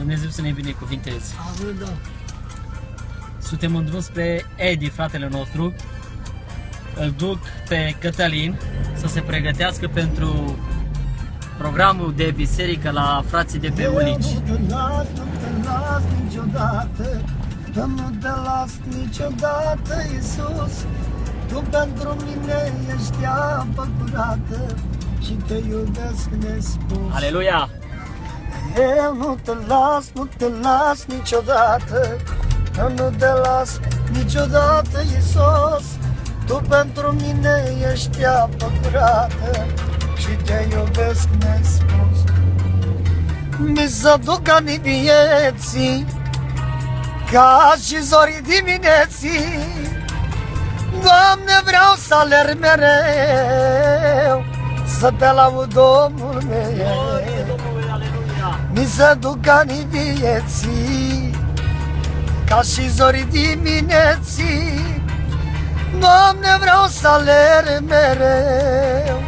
Dumnezeu să ne binecuvinteze. Amin, da. Suntem în drum spre Edi, fratele nostru. Îl duc pe Cătălin să se pregătească pentru programul de biserică la frații de pe ulici. Nu te las niciodată, eu nu te las niciodată, Iisus. Tu pentru mine ești apă curată și te iubesc nespus. Aleluia! Eu nu te las niciodată, eu nu te las niciodată, Iisus. Tu pentru mine ești apă curată și te iubesc nespus. Mi se duc anii vieții ca și zorii dimineții. Doamne, vreau să alerg mereu, să te laud, Domnul meu. Mi se duc anii vieții ca și zorii dimineții. Doamne, vreau să alerg mereu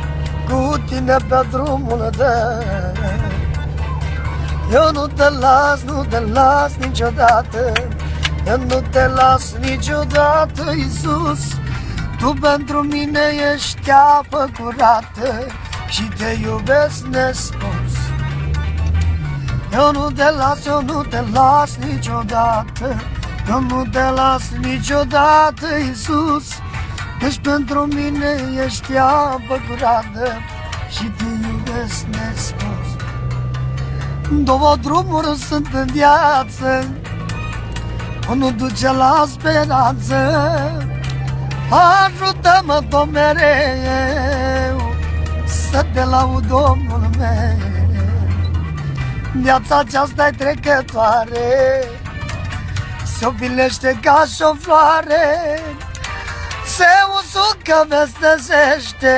cu tine pe drumul tău. Eu nu te las niciodată, eu nu te las niciodată, Iisus. Tu pentru mine ești apă curată și te iubesc nespus. Eu nu te las niciodată, eu nu te las niciodată, Iisus. Deci pentru mine ești apă curată și te iubesc nespus. Două drumuri sunt în viață, unul duce la speranță. Ajută-mă, Domn, mereu să te laud, Domnul meu. Viața aceasta-i trecătoare, se obilește ca și o floare, se usucă, vestezește,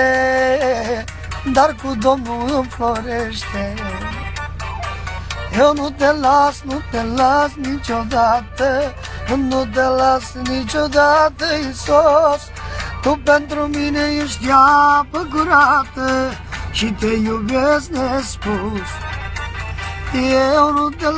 dar cu Domnul înflorește. Eu nu te las niciodată, nu te las niciodată, Iisus. Tu pentru mine ești apă curată și te iubesc nespus. Eu nu te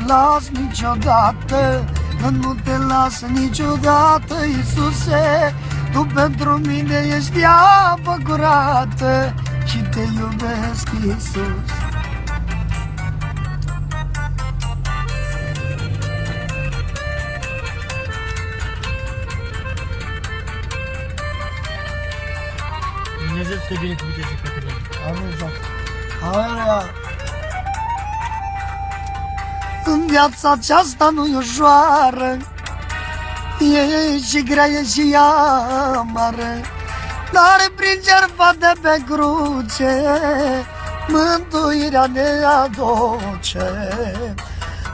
las niciodată, nu te las niciodată, Iisuse. Tu pentru mine ești apă curată și te iubesc, Iisus. Dumnezeu să te binecuvinteze, Cătălin. Amin, da. Aleluia. În viața aceasta nu-i ușoară, e și grea, e și amară, dar prin jertfa de pe cruce mântuirea ne aduce.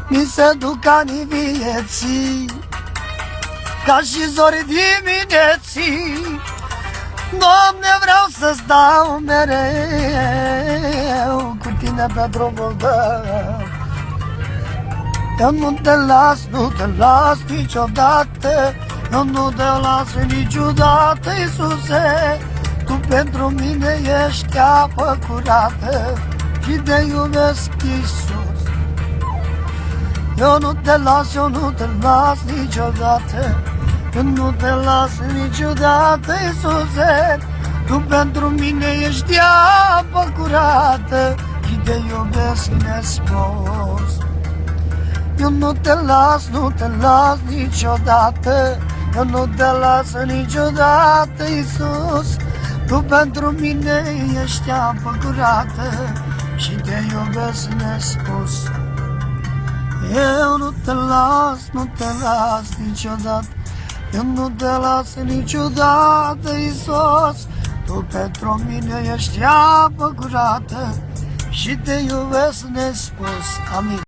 Mi se duc anii vieții ca și zori dimineții. Doamne, vreau să stau mereu cu tine pe drumul tău. Eu nu te las niciodată, eu nu te las niciodată, Iisuse. Tu pentru mine ești apă curată și te iubesc, Iisus. Eu nu te las niciodată, eu nu te las niciodată, Iisuse. Tu pentru mine ești apă curată și te iubesc nespus. Eu nu te las niciodată, eu nu te las niciodată, Iisus. Tu pentru mine ești apă curată și te iubesc nespus. Eu nu te las niciodată, eu nu te las niciodată, Iisus. Tu pentru mine ești apă curată și te iubesc nespus. Amin.